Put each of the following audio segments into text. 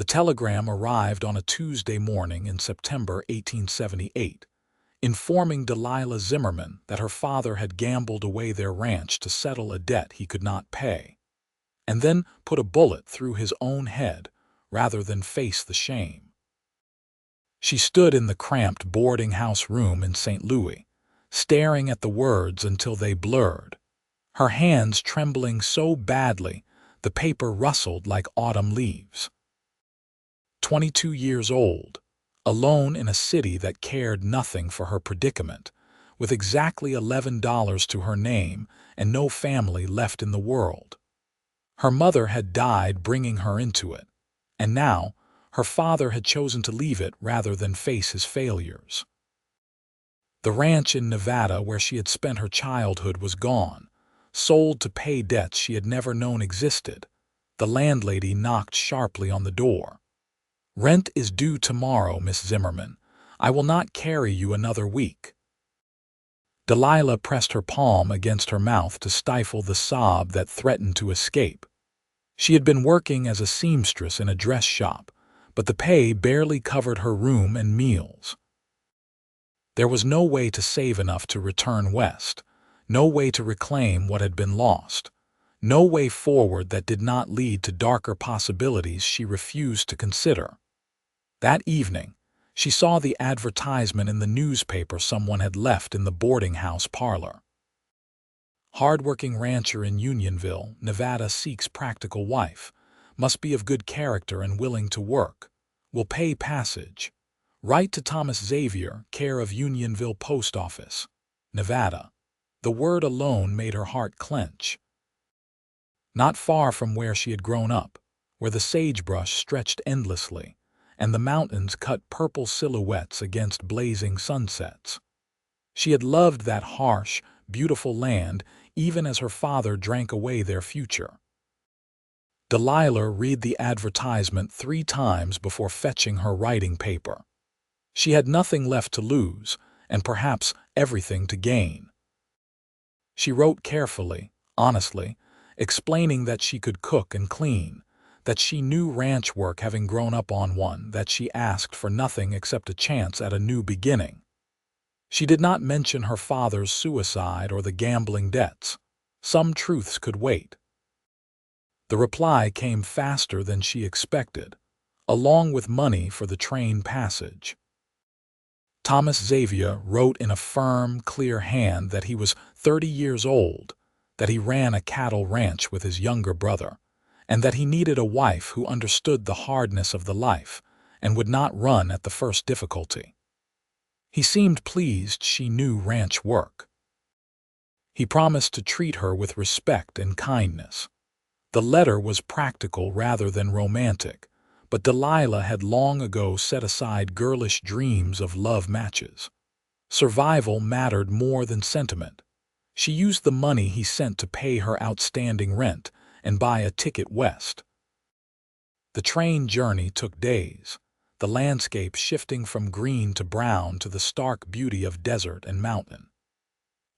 The telegram arrived on a Tuesday morning in September 1878, informing Delilah Zimmerman that her father had gambled away their ranch to settle a debt he could not pay, and then put a bullet through his own head rather than face the shame. She stood in the cramped boarding house room in St. Louis, staring at the words until they blurred, her hands trembling so badly the paper rustled like autumn leaves. 22 years old, alone in a city that cared nothing for her predicament, with exactly $11 to her name and no family left in the world. Her mother had died bringing her into it, and now her father had chosen to leave it rather than face his failures. The ranch in Nevada where she had spent her childhood was gone, sold to pay debts she had never known existed. The landlady knocked sharply on the door. "Rent is due tomorrow, Miss Zimmerman. I will not carry you another week." Delilah pressed her palm against her mouth to stifle the sob that threatened to escape. She had been working as a seamstress in a dress shop, but the pay barely covered her room and meals. There was no way to save enough to return west, no way to reclaim what had been lost, no way forward that did not lead to darker possibilities she refused to consider. That evening, she saw the advertisement in the newspaper someone had left in the boarding house parlor. "Hardworking rancher in Unionville, Nevada seeks practical wife. Must be of good character and willing to work. Will pay passage. Write to Thomas Xavier, care of Unionville Post Office, Nevada." The word alone made her heart clench. Not far from where she had grown up, where the sagebrush stretched endlessly, and the mountains cut purple silhouettes against blazing sunsets. She had loved that harsh, beautiful land even as her father drank away their future. Delilah read the advertisement 3 times before fetching her writing paper. She had nothing left to lose, and perhaps everything to gain. She wrote carefully, honestly, explaining that she could cook and clean, that she knew ranch work having grown up on one, that she asked for nothing except a chance at a new beginning. She did not mention her father's suicide or the gambling debts. Some truths could wait. The reply came faster than she expected, along with money for the train passage. Thomas Xavier wrote in a firm, clear hand that he was 30 years old, that he ran a cattle ranch with his younger brother, and that he needed a wife who understood the hardness of the life and would not run at the first difficulty. He seemed pleased she knew ranch work. He promised to treat her with respect and kindness. The letter was practical rather than romantic, but Delilah had long ago set aside girlish dreams of love matches. Survival mattered more than sentiment. She used the money he sent to pay her outstanding rent and buy a ticket west. The train journey took days, the landscape shifting from green to brown to the stark beauty of desert and mountain.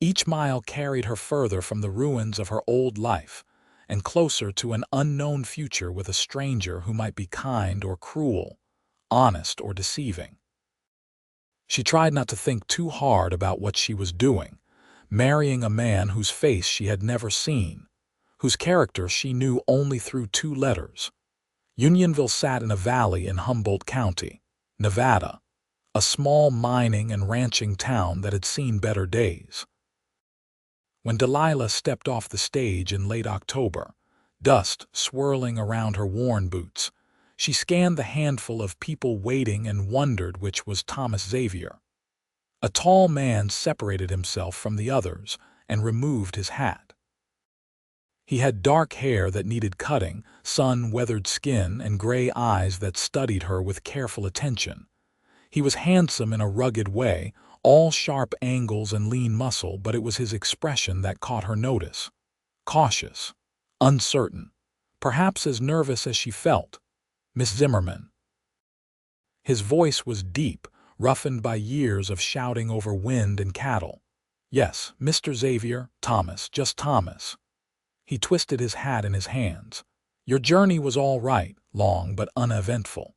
Each mile carried her further from the ruins of her old life and closer to an unknown future with a stranger who might be kind or cruel, honest or deceiving. She tried not to think too hard about what she was doing, marrying a man whose face she had never seen, whose character she knew only through 2 letters. Unionville sat in a valley in Humboldt County, Nevada, a small mining and ranching town that had seen better days. When Delilah stepped off the stage in late October, dust swirling around her worn boots, she scanned the handful of people waiting and wondered which was Thomas Xavier. A tall man separated himself from the others and removed his hat. He had dark hair that needed cutting, sun-weathered skin, and gray eyes that studied her with careful attention. He was handsome in a rugged way, all sharp angles and lean muscle, but it was his expression that caught her notice. Cautious, uncertain, perhaps as nervous as she felt. "Miss Zimmerman." His voice was deep, roughened by years of shouting over wind and cattle. "Yes, Mr. Xavier, Thomas, just Thomas." He twisted his hat in his hands. Your journey was all right, long but uneventful.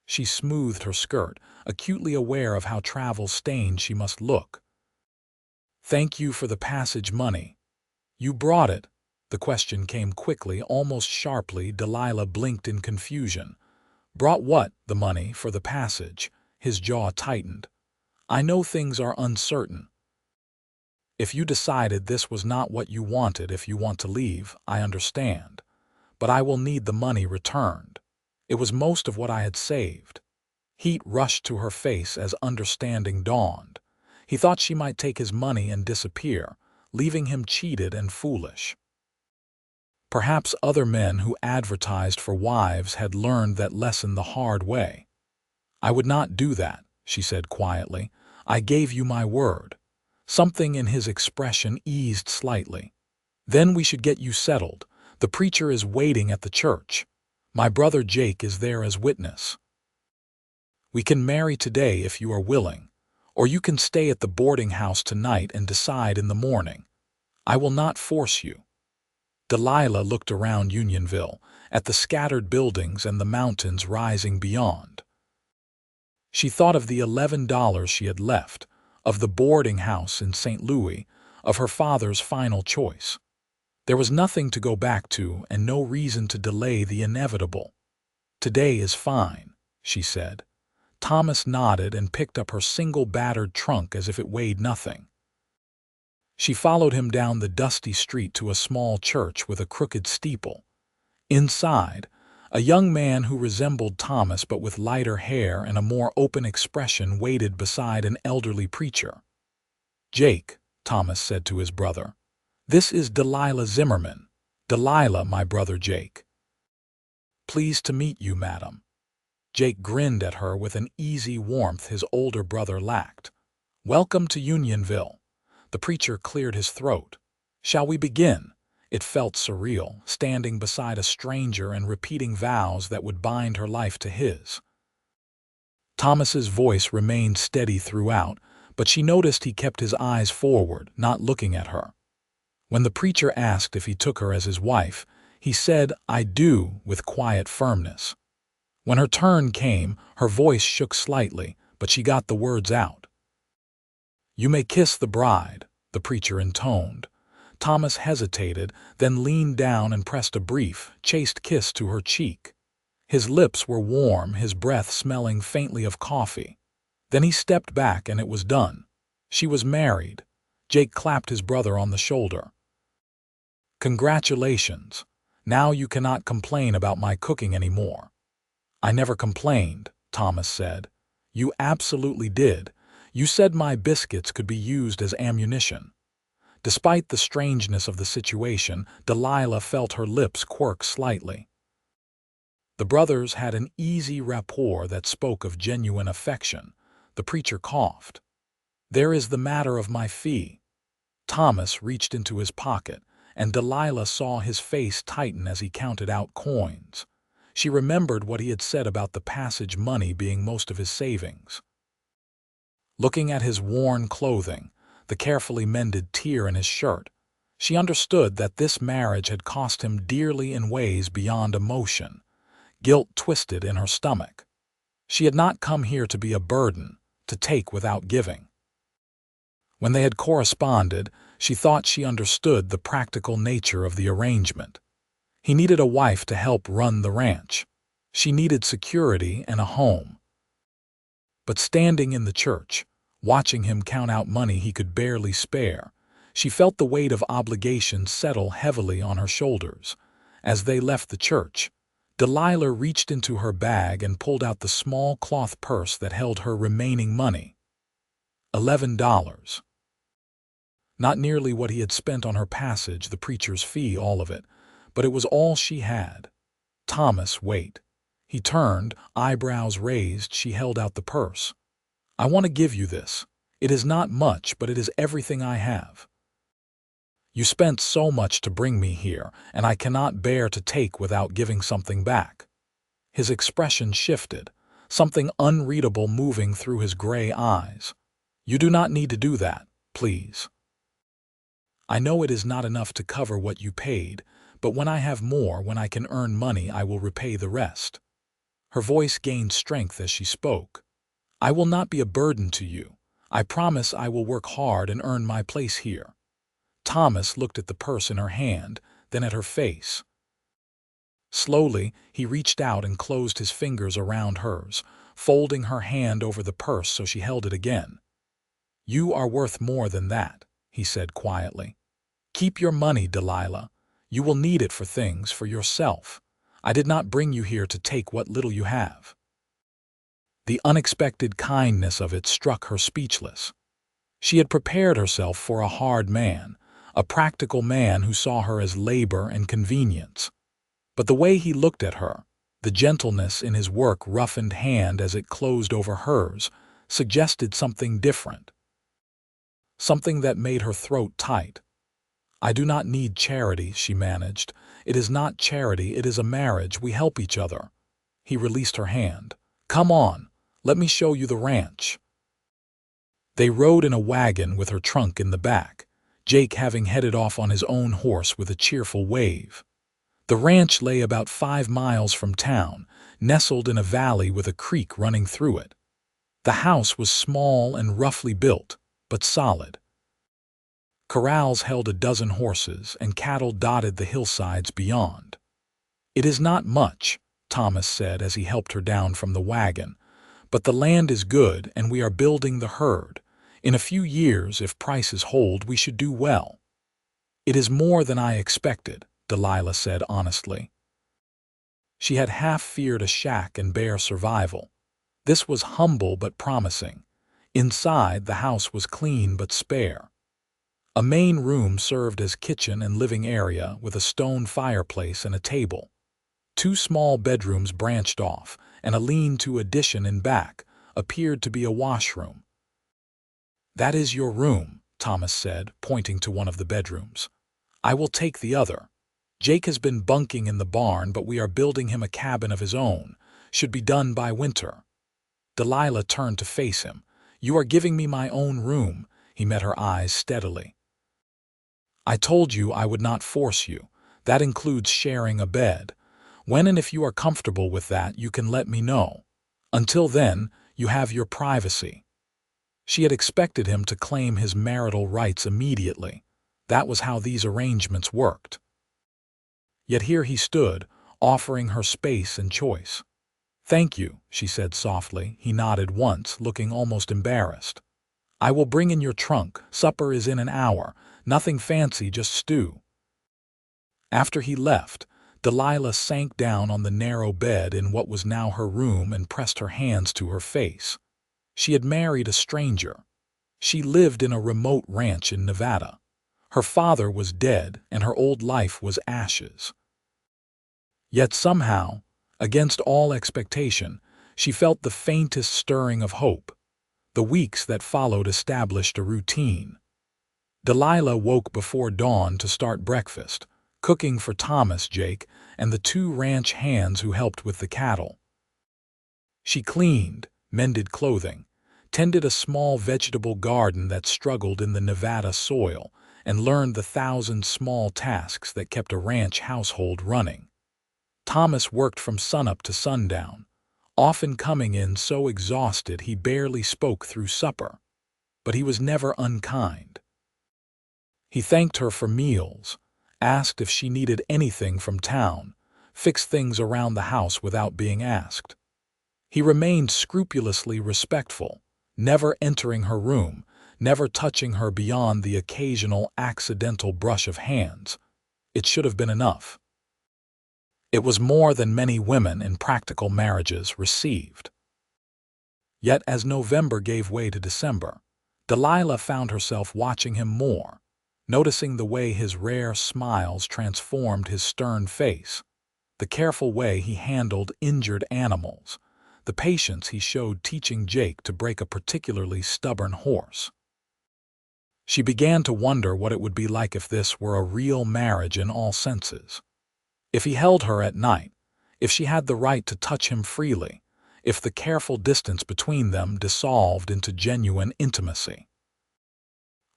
She smoothed her skirt, acutely aware of how travel-stained she must look. Thank you for the passage money. You brought it. The question came quickly, almost sharply. Delilah blinked in confusion. Brought what? The money for the passage. His jaw tightened. I know things are uncertain. If you decided this was not what you wanted, if you want to leave, I understand. But I will need the money returned. It was most of what I had saved. Heat rushed to her face as understanding dawned. He thought she might take his money and disappear, leaving him cheated and foolish. Perhaps other men who advertised for wives had learned that lesson the hard way. I would not do that, she said quietly. I gave you my word. Something in his expression eased slightly. Then we should get you settled. The preacher is waiting at the church. My brother Jake is there as witness. We can marry today if you are willing, or you can stay at the boarding house tonight and decide in the morning. I will not force you. Delilah looked around Unionville, at the scattered buildings and the mountains rising beyond. She thought of the $11 she had left, of the boarding house in St. Louis, of her father's final choice. There was nothing to go back to and no reason to delay the inevitable. Today is fine, she said. Thomas nodded and picked up her single battered trunk as if it weighed nothing. She followed him down the dusty street to a small church with a crooked steeple. Inside, a young man who resembled Thomas but with lighter hair and a more open expression waited beside an elderly preacher. Jake, Thomas said to his brother, this is Delilah Zimmerman. Delilah, my brother Jake. Pleased to meet you, madam. Jake grinned at her with an easy warmth his older brother lacked. Welcome to Unionville. The preacher cleared his throat. Shall we begin? It felt surreal, standing beside a stranger and repeating vows that would bind her life to his. Thomas's voice remained steady throughout, but she noticed he kept his eyes forward, not looking at her. When the preacher asked if he took her as his wife, he said, I do, with quiet firmness. When her turn came, her voice shook slightly, but she got the words out. You may kiss the bride, the preacher intoned. Thomas hesitated, then leaned down and pressed a brief, chaste kiss to her cheek. His lips were warm, his breath smelling faintly of coffee. Then he stepped back and it was done. She was married. Jake clapped his brother on the shoulder. Congratulations. Now you cannot complain about my cooking anymore. I never complained, Thomas said. You absolutely did. You said my biscuits could be used as ammunition. Despite the strangeness of the situation, Delilah felt her lips quirk slightly. The brothers had an easy rapport that spoke of genuine affection. The preacher coughed. There is the matter of my fee. Thomas reached into his pocket, and Delilah saw his face tighten as he counted out coins. She remembered what he had said about the passage money being most of his savings. Looking at his worn clothing, the carefully mended tear in his shirt, she understood that this marriage had cost him dearly in ways beyond emotion. Guilt twisted in her stomach. She had not come here to be a burden, to take without giving. When they had corresponded, she thought she understood the practical nature of the arrangement. He needed a wife to help run the ranch. She needed security and a home. But standing in the church, watching him count out money he could barely spare, she felt the weight of obligation settle heavily on her shoulders. As they left the church, Delilah reached into her bag and pulled out the small cloth purse that held her remaining money. $11. Not nearly what he had spent on her passage, the preacher's fee, all of it, but it was all she had. Thomas, wait. He turned, eyebrows raised. She held out the purse. I want to give you this. It is not much, but it is everything I have. You spent so much to bring me here, and I cannot bear to take without giving something back. His expression shifted, something unreadable moving through his gray eyes. You do not need to do that, please. I know it is not enough to cover what you paid, But when I have more, when I can earn money, I will repay the rest." Her voice gained strength as she spoke. "I will not be a burden to you. I promise I will work hard and earn my place here." Thomas looked at the purse in her hand, then at her face. Slowly, he reached out and closed his fingers around hers, folding her hand over the purse so she held it again. "You are worth more than that," he said quietly. "Keep your money, Delilah. You will need it for things, for yourself. I did not bring you here to take what little you have." The unexpected kindness of it struck her speechless. She had prepared herself for a hard man, a practical man who saw her as labor and convenience. But the way he looked at her, the gentleness in his work-roughened hand as it closed over hers, suggested something different. Something that made her throat tight. "I do not need charity," she managed. "It is not charity, it is a marriage. We help each other." He released her hand. "Come on, let me show you the ranch." They rode in a wagon with her trunk in the back, Jake having headed off on his own horse with a cheerful wave. The ranch lay about 5 miles from town, nestled in a valley with a creek running through it. The house was small and roughly built, but solid. Corrals held a dozen horses, and cattle dotted the hillsides beyond. "It is not much," Thomas said as he helped her down from the wagon, "but the land is good and we are building the herd. In a few years, if prices hold, we should do well." "It is more than I expected," Delilah said honestly. She had half feared a shack and bare survival. This was humble but promising. Inside, the house was clean but spare. A main room served as kitchen and living area with a stone fireplace and a table. 2 small bedrooms branched off, and a lean-to addition in back appeared to be a washroom. "That is your room," Thomas said, pointing to one of the bedrooms. "I will take the other. Jake has been bunking in the barn, but we are building him a cabin of his own. Should be done by winter." Delilah turned to face him. "You are giving me my own room." He met her eyes steadily. "I told you I would not force you. That includes sharing a bed. When and if you are comfortable with that, you can let me know. Until then, you have your privacy." She had expected him to claim his marital rights immediately. That was how these arrangements worked. Yet here he stood, offering her space and choice. "Thank you," she said softly. He nodded once, looking almost embarrassed. "I will bring in your trunk. Supper is in an hour. Nothing fancy, just stew." After he left, Delilah sank down on the narrow bed in what was now her room and pressed her hands to her face. She had married a stranger. She lived in a remote ranch in Nevada. Her father was dead and her old life was ashes. Yet somehow, against all expectation, she felt the faintest stirring of hope. The weeks that followed established a routine. Delilah woke before dawn to start breakfast, cooking for Thomas, Jake, and the 2 ranch hands who helped with the cattle. She cleaned, mended clothing, tended a small vegetable garden that struggled in the Nevada soil, and learned the 1,000 small tasks that kept a ranch household running. Thomas worked from sunup to sundown, often coming in so exhausted he barely spoke through supper. But he was never unkind. He thanked her for meals, asked if she needed anything from town, fixed things around the house without being asked. He remained scrupulously respectful, never entering her room, never touching her beyond the occasional accidental brush of hands. It should have been enough. It was more than many women in practical marriages received. Yet as November gave way to December, Delilah found herself watching him more, noticing the way his rare smiles transformed his stern face, the careful way he handled injured animals, the patience he showed teaching Jake to break a particularly stubborn horse. She began to wonder what it would be like if this were a real marriage in all senses. If he held her at night, if she had the right to touch him freely, if the careful distance between them dissolved into genuine intimacy.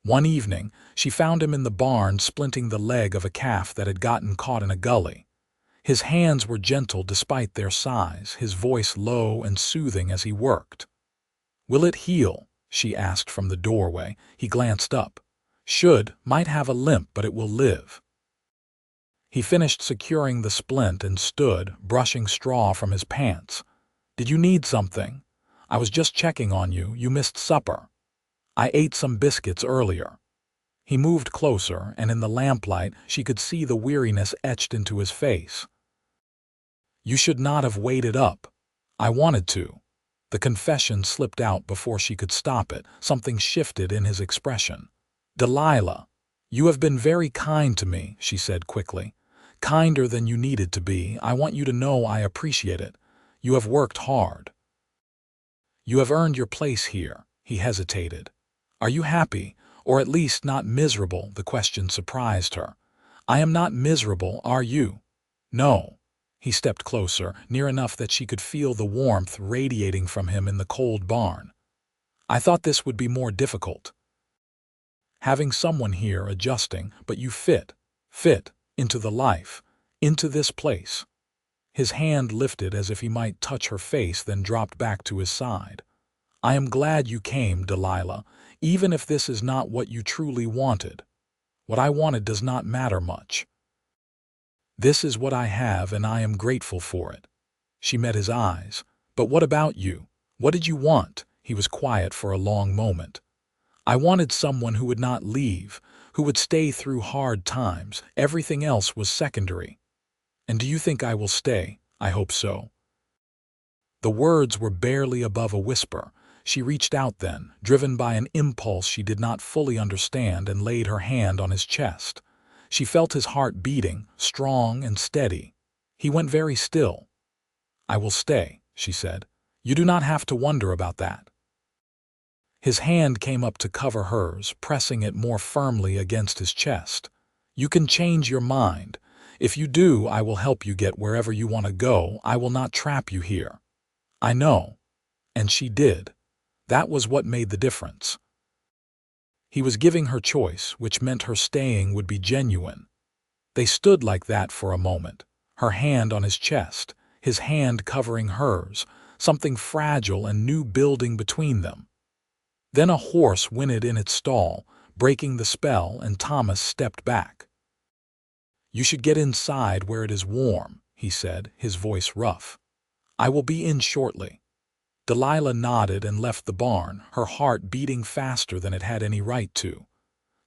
One evening, she found him in the barn splinting the leg of a calf that had gotten caught in a gully. His hands were gentle despite their size, his voice low and soothing as he worked. "Will it heal?" she asked from the doorway. He glanced up. Might have a limp, but it will live." He finished securing the splint and stood, brushing straw from his pants. "Did you need something? I was just checking on you. You missed supper." "I ate some biscuits earlier." He moved closer, and in the lamplight she could see the weariness etched into his face. "You should not have waited up." "I wanted to." The confession slipped out before she could stop it. Something shifted in his expression. "Delilah, you have been very kind to me," she said quickly. "Kinder than you needed to be. I want you to know I appreciate it. You have worked hard. You have earned your place here." He hesitated. "Are you happy, or at least not miserable?" The question surprised her. "I am not miserable, are you?" "No." He stepped closer, near enough that she could feel the warmth radiating from him in the cold barn. "I thought this would be more difficult. Having someone here adjusting, but you fit into the life, into this place." His hand lifted as if he might touch her face, then dropped back to his side. "I am glad you came, Delilah, even if this is not what you truly wanted. What I wanted does not matter much. This is what I have, and I am grateful for it." She met his eyes. "But what about you? What did you want?" He was quiet for a long moment. "I wanted someone who would not leave, who would stay through hard times. Everything else was secondary." "And do you think I will stay?" "I hope so." The words were barely above a whisper. She reached out then, driven by an impulse she did not fully understand, and laid her hand on his chest. She felt his heart beating, strong and steady. He went very still. "I will stay," she said. "You do not have to wonder about that." His hand came up to cover hers, pressing it more firmly against his chest. "You can change your mind. If you do, I will help you get wherever you want to go. I will not trap you here." "I know." And she did. That was what made the difference. He was giving her choice, which meant her staying would be genuine. They stood like that for a moment, her hand on his chest, his hand covering hers, something fragile and new building between them. Then a horse whinnied in its stall, breaking the spell, and Thomas stepped back. "You should get inside where it is warm," he said, his voice rough. "I will be in shortly." Delilah nodded and left the barn, her heart beating faster than it had any right to.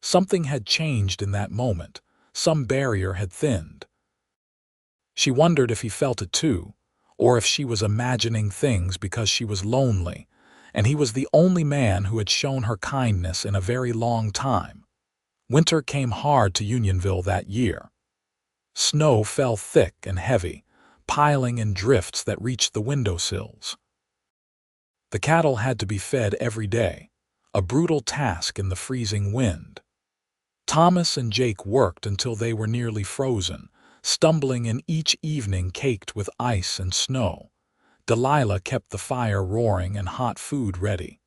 Something had changed in that moment. Some barrier had thinned. She wondered if he felt it too, or if she was imagining things because she was lonely, and he was the only man who had shown her kindness in a very long time. Winter came hard to Unionville that year. Snow fell thick and heavy, piling in drifts that reached the windowsills. The cattle had to be fed every day, a brutal task in the freezing wind. Thomas and Jake worked until they were nearly frozen, stumbling in each evening caked with ice and snow. Delilah kept the fire roaring and hot food ready.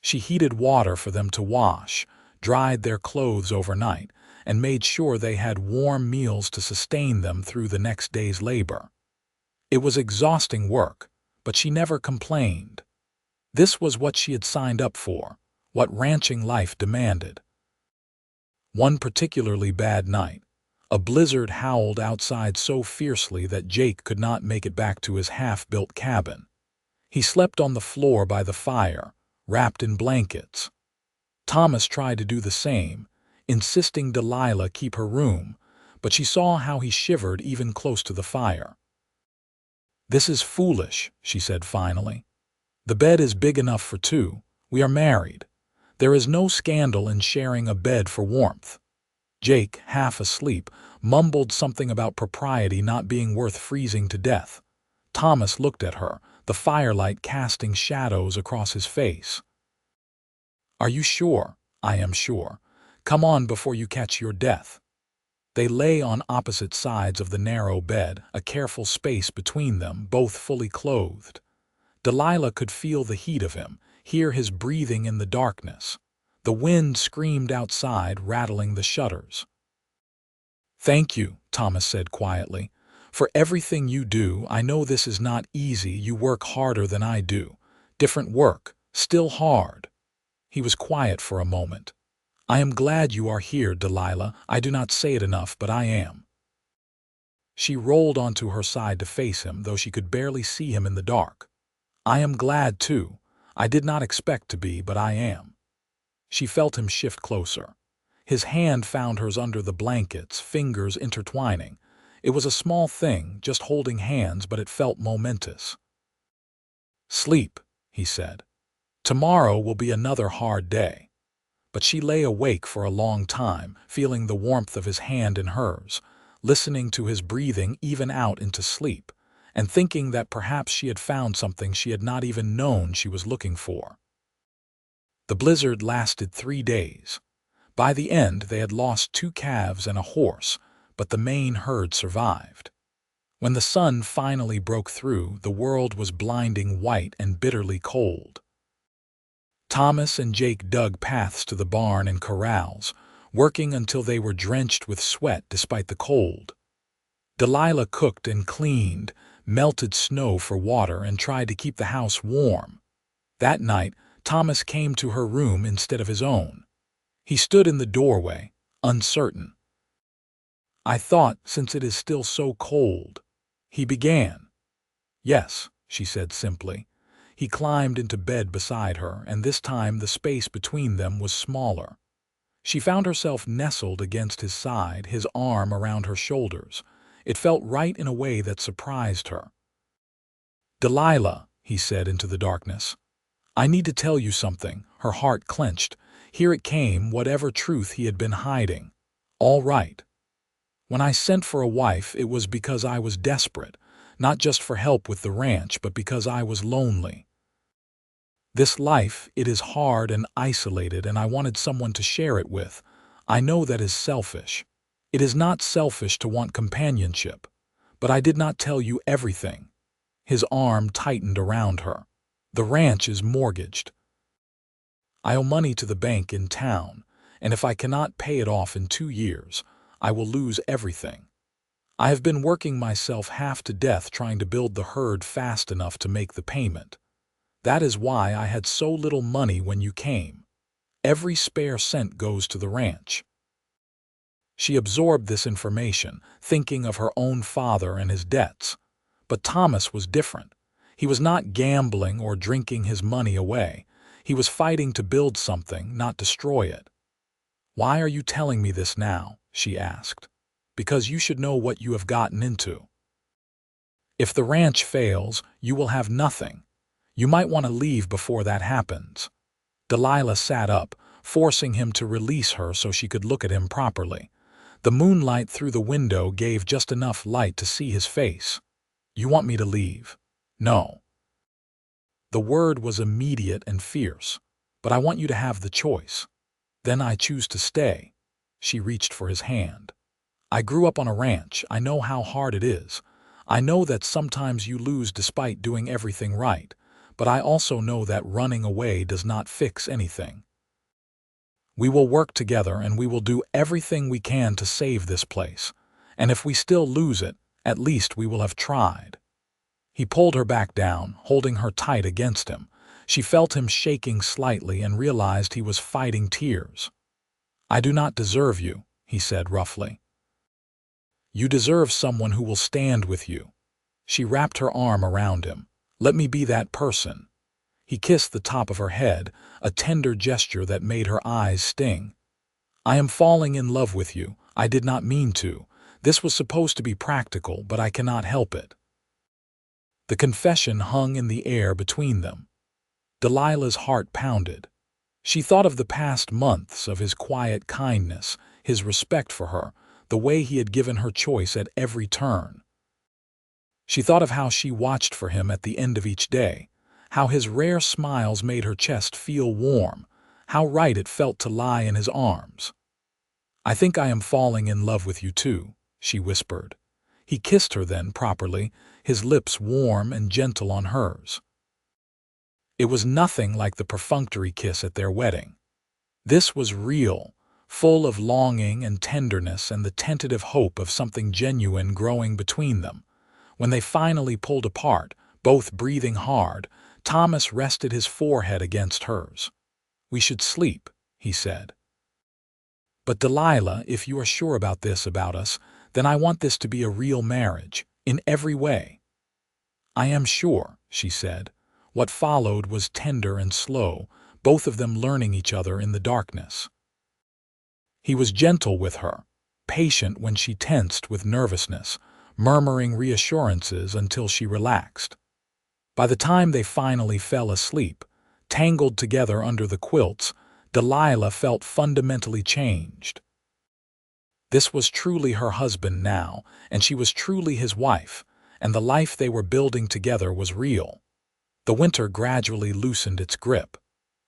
She heated water for them to wash, dried their clothes overnight, and made sure they had warm meals to sustain them through the next day's labor. It was exhausting work, but she never complained. This was what she had signed up for, what ranching life demanded. One particularly bad night, a blizzard howled outside so fiercely that Jake could not make it back to his half-built cabin. He slept on the floor by the fire, wrapped in blankets. Thomas tried to do the same, insisting Delilah keep her room, but she saw how he shivered even close to the fire. "This is foolish," she said finally. "The bed is big enough for two. We are married. There is no scandal in sharing a bed for warmth." Jake, half asleep, mumbled something about propriety not being worth freezing to death. Thomas looked at her, the firelight casting shadows across his face. "Are you sure?" "I am sure. Come on before you catch your death." They lay on opposite sides of the narrow bed, a careful space between them, both fully clothed. Delilah could feel the heat of him, hear his breathing in the darkness. The wind screamed outside, rattling the shutters. "Thank you," Thomas said quietly, "for everything you do. I know this is not easy. You work harder than I do. Different work, still hard." He was quiet for a moment. "I am glad you are here, Delilah. I do not say it enough, but I am." She rolled onto her side to face him, though she could barely see him in the dark. "I am glad, too. I did not expect to be, but I am." She felt him shift closer. His hand found hers under the blankets, fingers intertwining. It was a small thing, just holding hands, but it felt momentous. "Sleep," he said. "Tomorrow will be another hard day." But she lay awake for a long time, feeling the warmth of his hand in hers, listening to his breathing even out into sleep, and thinking that perhaps she had found something she had not even known she was looking for. The blizzard lasted 3 days. By the end, they had lost 2 calves and a horse, but the main herd survived. When the sun finally broke through, the world was blinding white and bitterly cold. Thomas and Jake dug paths to the barn and corrals, working until they were drenched with sweat despite the cold. Delilah cooked and cleaned, melted snow for water, and tried to keep the house warm. That night, Thomas came to her room instead of his own. He stood in the doorway, uncertain. "I thought, since it is still so cold," he began. "Yes," she said simply. He climbed into bed beside her, and this time the space between them was smaller. She found herself nestled against his side, his arm around her shoulders. It felt right in a way that surprised her. "Delilah," he said into the darkness, "I need to tell you something." Her heart clenched. Here it came, whatever truth he had been hiding. "All right. When I sent for a wife, it was because I was desperate, not just for help with the ranch, but because I was lonely. This life, it is hard and isolated, and I wanted someone to share it with. I know that is selfish. It is not selfish to want companionship, but I did not tell you everything." His arm tightened around her. "The ranch is mortgaged. I owe money to the bank in town, and if I cannot pay it off in 2 years, I will lose everything. I have been working myself half to death trying to build the herd fast enough to make the payment. That is why I had so little money when you came. Every spare cent goes to the ranch." She absorbed this information, thinking of her own father and his debts. But Thomas was different. He was not gambling or drinking his money away. He was fighting to build something, not destroy it. "Why are you telling me this now?" she asked. "Because you should know what you have gotten into. If the ranch fails, you will have nothing. You might want to leave before that happens." Delilah sat up, forcing him to release her so she could look at him properly. The moonlight through the window gave just enough light to see his face. "You want me to leave?" "No." The word was immediate and fierce. "But I want you to have the choice." "Then I choose to stay." She reached for his hand. "I grew up on a ranch. I know how hard it is. I know that sometimes you lose despite doing everything right, but I also know that running away does not fix anything. We will work together and we will do everything we can to save this place. And if we still lose it, at least we will have tried." He pulled her back down, holding her tight against him. She felt him shaking slightly and realized he was fighting tears. "I do not deserve you," he said roughly. "You deserve someone who will stand with you." She wrapped her arm around him. "Let me be that person." He kissed the top of her head, a tender gesture that made her eyes sting. "I am falling in love with you. I did not mean to. This was supposed to be practical, but I cannot help it." The confession hung in the air between them. Delilah's heart pounded. She thought of the past months, of his quiet kindness, his respect for her, the way he had given her choice at every turn. She thought of how she watched for him at the end of each day, how his rare smiles made her chest feel warm, how right it felt to lie in his arms. "I think I am falling in love with you too," she whispered. He kissed her then properly, his lips warm and gentle on hers. It was nothing like the perfunctory kiss at their wedding. This was real, full of longing and tenderness and the tentative hope of something genuine growing between them. When they finally pulled apart, both breathing hard, Thomas rested his forehead against hers. "We should sleep," he said. "But Delilah, if you are sure about this about us, then I want this to be a real marriage, in every way." "I am sure," she said. What followed was tender and slow, both of them learning each other in the darkness. He was gentle with her, patient when she tensed with nervousness, murmuring reassurances until she relaxed. By the time they finally fell asleep, tangled together under the quilts, Delilah felt fundamentally changed. This was truly her husband now, and she was truly his wife, and the life they were building together was real. The winter gradually loosened its grip.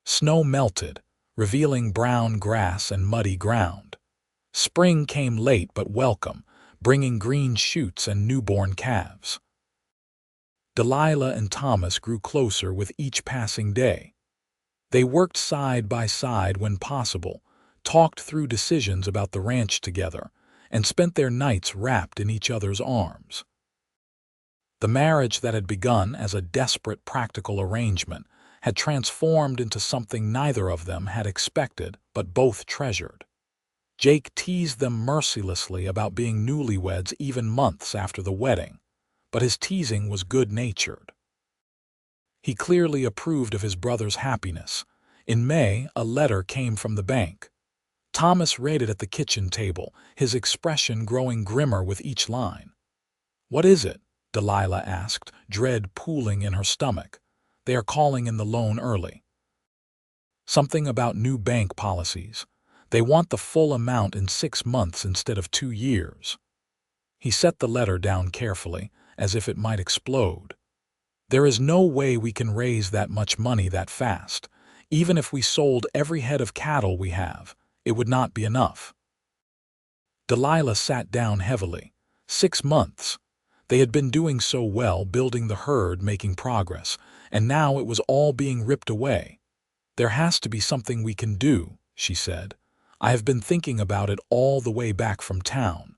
Snow melted, revealing brown grass and muddy ground. Spring came late but welcome, bringing green shoots and newborn calves. Delilah and Thomas grew closer with each passing day. They worked side by side when possible, talked through decisions about the ranch together, and spent their nights wrapped in each other's arms. The marriage that had begun as a desperate practical arrangement had transformed into something neither of them had expected but both treasured. Jake teased them mercilessly about being newlyweds even months after the wedding, but his teasing was good-natured. He clearly approved of his brother's happiness. In May, a letter came from the bank. Thomas read it at the kitchen table, his expression growing grimmer with each line. "What is it?" Delilah asked, dread pooling in her stomach. "They are calling in the loan early." "Something about new bank policies. They want the full amount in 6 months instead of 2 years. He set the letter down carefully, as if it might explode. "There is no way we can raise that much money that fast. Even if we sold every head of cattle we have, it would not be enough." Delilah sat down heavily. 6 months. They had been doing so well, building the herd, making progress, and now it was all being ripped away. "There has to be something we can do," she said. "I have been thinking about it all the way back from town."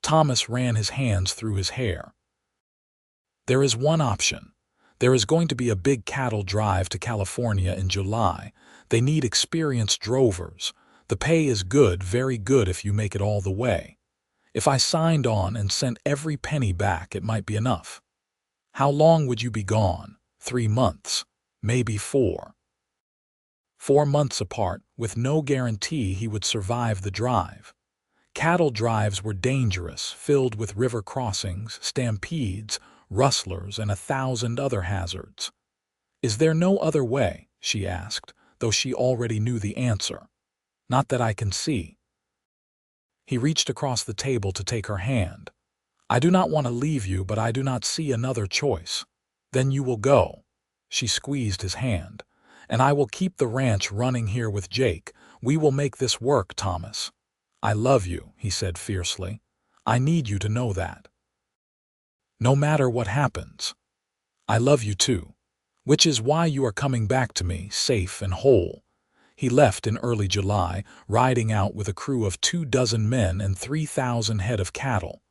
Thomas ran his hands through his hair. "There is one option. There is going to be a big cattle drive to California in July. They need experienced drovers. The pay is good, very good if you make it all the way. If I signed on and sent every penny back, it might be enough." "How long would you be gone?" 3 months, maybe 4. 4 months apart, with no guarantee he would survive the drive. Cattle drives were dangerous, filled with river crossings, stampedes, rustlers, and 1,000 other hazards. "Is there no other way?" she asked, though she already knew the answer. "Not that I can see." He reached across the table to take her hand. "I do not want to leave you, but I do not see another choice." "Then you will go." She squeezed his hand. "And I will keep the ranch running here with Jake. We will make this work, Thomas." "I love you," he said fiercely. "I need you to know that. No matter what happens. I love you too. Which is why you are coming back to me, safe and whole." He left in early July, riding out with a crew of 24 men and 3,000 head of cattle.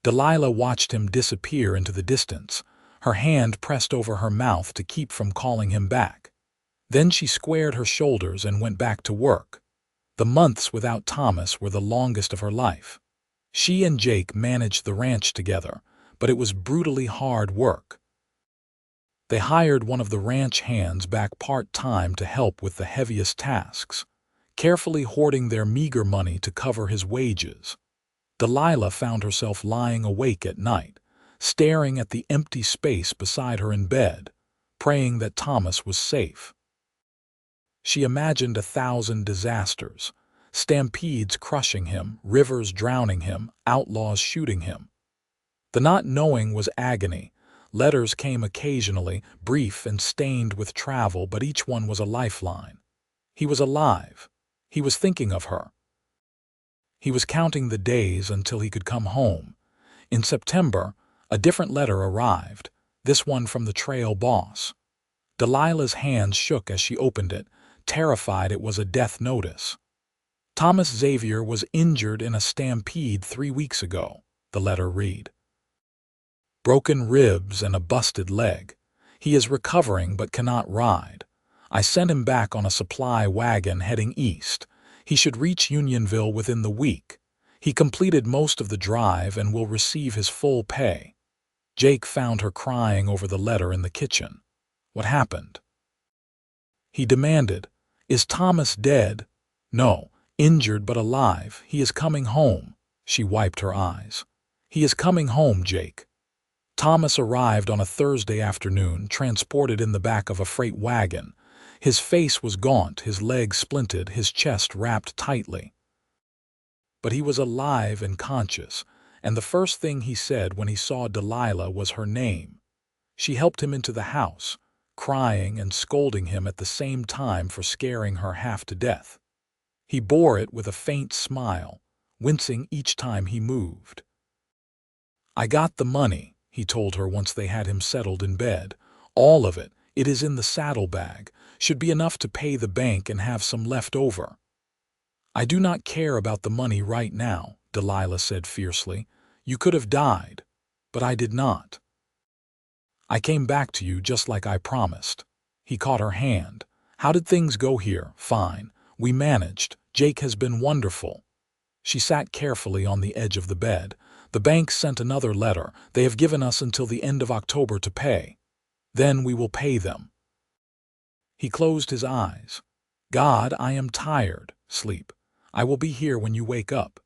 Delilah watched him disappear into the distance, her hand pressed over her mouth to keep from calling him back. Then she squared her shoulders and went back to work. The months without Thomas were the longest of her life. She and Jake managed the ranch together, but it was brutally hard work. They hired one of the ranch hands back part-time to help with the heaviest tasks, carefully hoarding their meager money to cover his wages. Delilah found herself lying awake at night, staring at the empty space beside her in bed, praying that Thomas was safe. She imagined 1,000 disasters, stampedes crushing him, rivers drowning him, outlaws shooting him. The not knowing was agony. Letters came occasionally, brief and stained with travel, but each one was a lifeline. He was alive. He was thinking of her. He was counting the days until he could come home. In September, a different letter arrived, this one from the trail boss. Delilah's hands shook as she opened it, terrified it was a death notice. Thomas Xavier was injured in a stampede 3 weeks ago, the letter read. Broken ribs and a busted leg. He is recovering but cannot ride. I sent him back on a supply wagon heading east. He should reach Unionville within the week. He completed most of the drive and will receive his full pay. Jake found her crying over the letter in the kitchen. What happened? He demanded. Is Thomas dead? No, injured but alive. He is coming home. She wiped her eyes. He is coming home, Jake. Thomas arrived on a Thursday afternoon, transported in the back of a freight wagon. His face was gaunt, his legs splinted, his chest wrapped tightly. But he was alive and conscious, and the first thing he said when he saw Delilah was her name. She helped him into the house, crying and scolding him at the same time for scaring her half to death. He bore it with a faint smile, wincing each time he moved. I got the money, he told her once they had him settled in bed. All of it. It is in the saddlebag. Should be enough to pay the bank and have some left over. I do not care about the money right now, Delilah said fiercely. You could have died, but I did not. I came back to you just like I promised. He caught her hand. How did things go here? Fine. We managed. Jake has been wonderful. She sat carefully on the edge of the bed. The bank sent another letter. They have given us until the end of October to pay. Then we will pay them. He closed his eyes. God, I am tired. Sleep. I will be here when you wake up.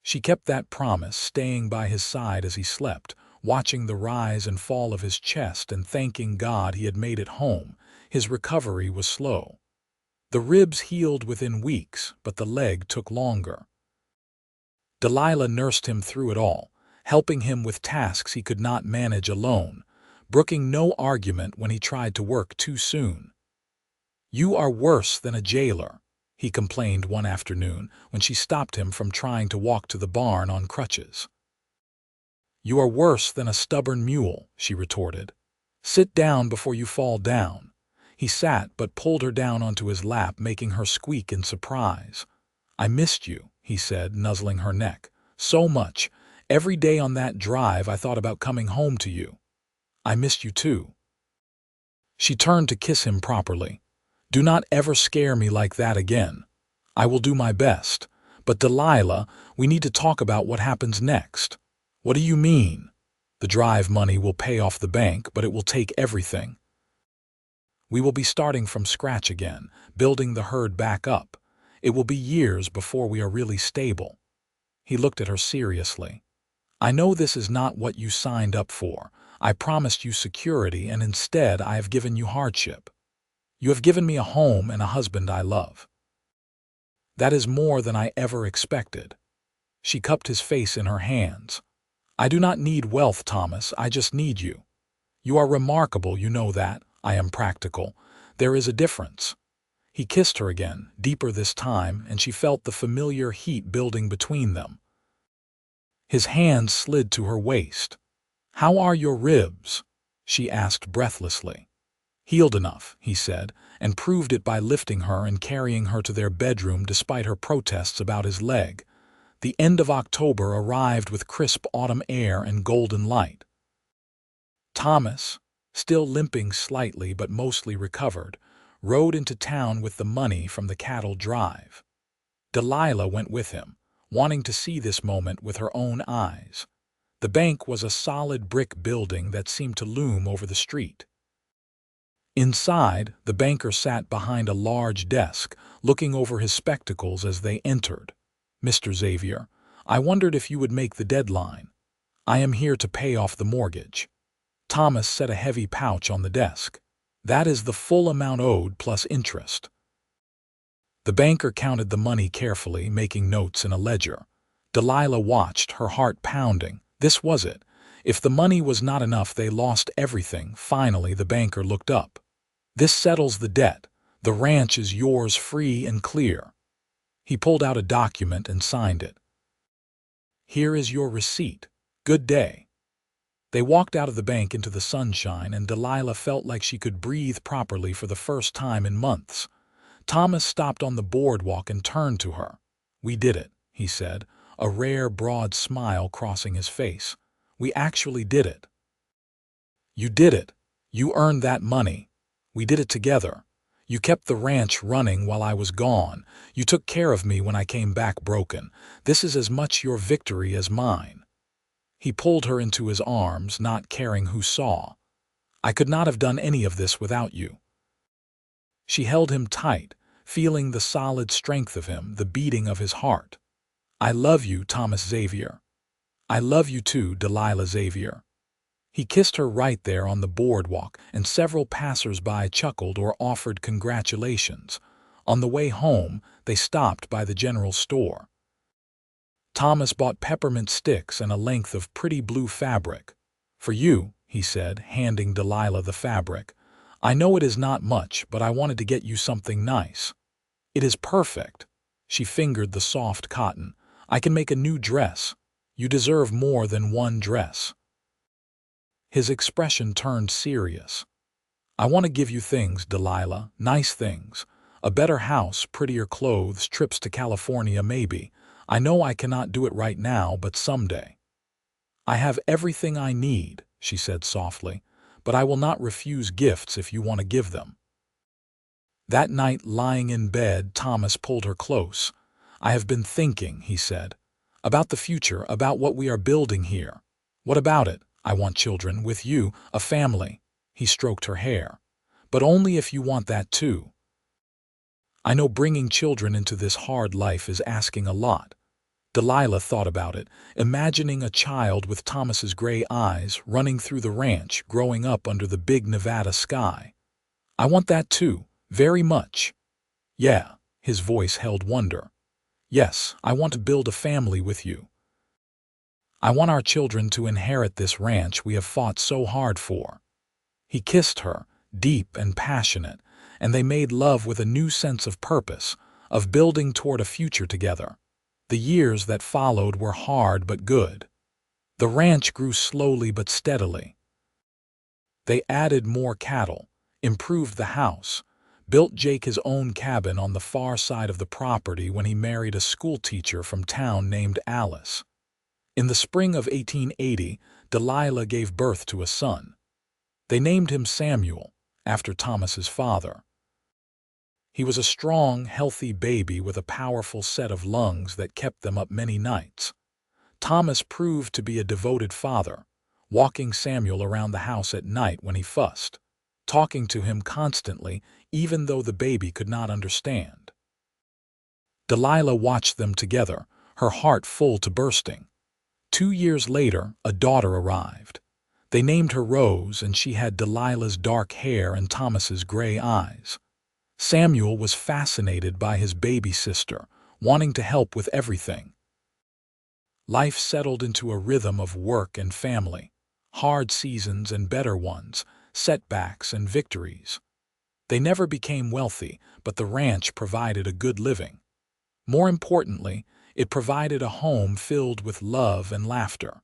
She kept that promise, staying by his side as he slept, watching the rise and fall of his chest and thanking God he had made it home. His recovery was slow. The ribs healed within weeks, but the leg took longer. Delilah nursed him through it all, helping him with tasks he could not manage alone, brooking no argument when he tried to work too soon. You are worse than a jailer, he complained one afternoon when she stopped him from trying to walk to the barn on crutches. You are worse than a stubborn mule, she retorted. Sit down before you fall down. He sat but pulled her down onto his lap, making her squeak in surprise. I missed you, he said, nuzzling her neck. So much. Every day on that drive I thought about coming home to you. I missed you too. She turned to kiss him properly. Do not ever scare me like that again. I will do my best. But Delilah, we need to talk about what happens next. What do you mean? The drive money will pay off the bank, but it will take everything. We will be starting from scratch again, building the herd back up. It will be years before we are really stable. He looked at her seriously. I know this is not what you signed up for. I promised you security, and instead I have given you hardship. You have given me a home and a husband I love. That is more than I ever expected. She cupped his face in her hands. I do not need wealth, Thomas. I just need you. You are remarkable, you know that. I am practical. There is a difference. He kissed her again, deeper this time, and she felt the familiar heat building between them. His hand slid to her waist. How are your ribs? She asked breathlessly. Healed enough, he said, and proved it by lifting her and carrying her to their bedroom despite her protests about his leg. The end of October arrived with crisp autumn air and golden light. Thomas, still limping slightly but mostly recovered, rode into town with the money from the cattle drive. Delilah went with him, wanting to see this moment with her own eyes. The bank was a solid brick building that seemed to loom over the street. Inside, the banker sat behind a large desk, looking over his spectacles as they entered. Mr. Xavier, I wondered if you would make the deadline. I am here to pay off the mortgage. Thomas set a heavy pouch on the desk. That is the full amount owed plus interest. The banker counted the money carefully, making notes in a ledger. Delilah watched, her heart pounding. This was it. If the money was not enough, they lost everything. Finally, the banker looked up. This settles the debt. The ranch is yours free and clear. He pulled out a document and signed it. Here is your receipt. Good day. They walked out of the bank into the sunshine, and Delilah felt like she could breathe properly for the first time in months. Thomas stopped on the boardwalk and turned to her. "We did it," he said, a rare, broad smile crossing his face. "We actually did it." "You did it. You earned that money. We did it together. You kept the ranch running while I was gone. You took care of me when I came back broken. This is as much your victory as mine." He pulled her into his arms, not caring who saw. "I could not have done any of this without you." She held him tight, feeling the solid strength of him, the beating of his heart. "I love you, Thomas Xavier." "I love you too, Delilah Xavier." He kissed her right there on the boardwalk, and several passers-by chuckled or offered congratulations. On the way home, they stopped by the general store. Thomas bought peppermint sticks and a length of pretty blue fabric. "For you," he said, handing Delilah the fabric. "I know it is not much, but I wanted to get you something nice." "It is perfect." She fingered the soft cotton. "I can make a new dress. You deserve more than one dress." His expression turned serious. "I want to give you things, Delilah, nice things. A better house, prettier clothes, trips to California maybe. I know I cannot do it right now, but someday." "I have everything I need," she said softly, "but I will not refuse gifts if you want to give them." That night, lying in bed, Thomas pulled her close. "I have been thinking," he said, "about the future, about what we are building here." "What about it?" "I want children, with you, a family." He stroked her hair. "But only if you want that too. I know bringing children into this hard life is asking a lot." Delilah thought about it, imagining a child with Thomas's gray eyes running through the ranch, growing up under the big Nevada sky. "I want that too, very much." "Yeah," his voice held wonder. "Yes, I want to build a family with you. I want our children to inherit this ranch we have fought so hard for." He kissed her, deep and passionate, and they made love with a new sense of purpose, of building toward a future together. The years that followed were hard but good. The ranch grew slowly but steadily. They added more cattle, improved the house, built Jake his own cabin on the far side of the property when he married a schoolteacher from town named Alice. In the spring of 1880, Delilah gave birth to a son. They named him Samuel, after Thomas's father. He was a strong, healthy baby with a powerful set of lungs that kept them up many nights. Thomas proved to be a devoted father, walking Samuel around the house at night when he fussed, talking to him constantly, even though the baby could not understand. Delilah watched them together, her heart full to bursting. 2 years later, a daughter arrived. They named her Rose, and she had Delilah's dark hair and Thomas's gray eyes. Samuel was fascinated by his baby sister, wanting to help with everything. Life settled into a rhythm of work and family, hard seasons and better ones, setbacks and victories. They never became wealthy, but the ranch provided a good living. More importantly, it provided a home filled with love and laughter.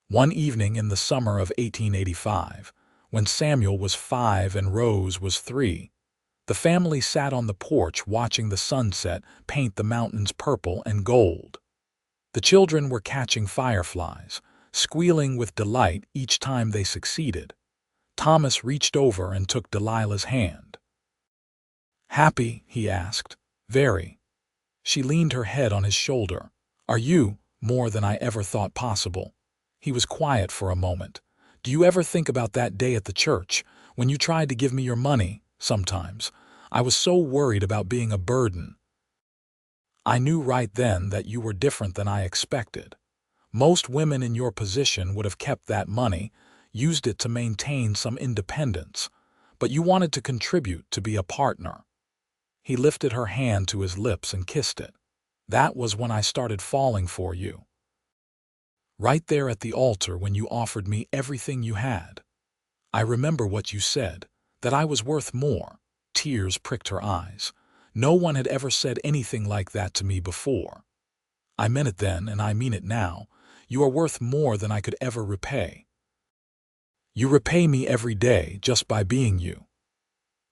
One evening in the summer of 1885, when Samuel was 5 and Rose was 3, the family sat on the porch watching the sunset paint the mountains purple and gold. The children were catching fireflies, squealing with delight each time they succeeded. Thomas reached over and took Delilah's hand. "Happy?" he asked. "Very." She leaned her head on his shoulder. "Are you?" "More than I ever thought possible." He was quiet for a moment. "Do you ever think about that day at the church, when you tried to give me your money?" "Sometimes. I was so worried about being a burden. I knew right then that you were different than I expected. Most women in your position would have kept that money, used it to maintain some independence, but you wanted to contribute, to be a partner." He lifted her hand to his lips and kissed it. "That was when I started falling for you. Right there at the altar when you offered me everything you had. I remember what you said, that I was worth more." Tears pricked her eyes. "No one had ever said anything like that to me before. I meant it then, and I mean it now. You are worth more than I could ever repay. You repay me every day just by being you."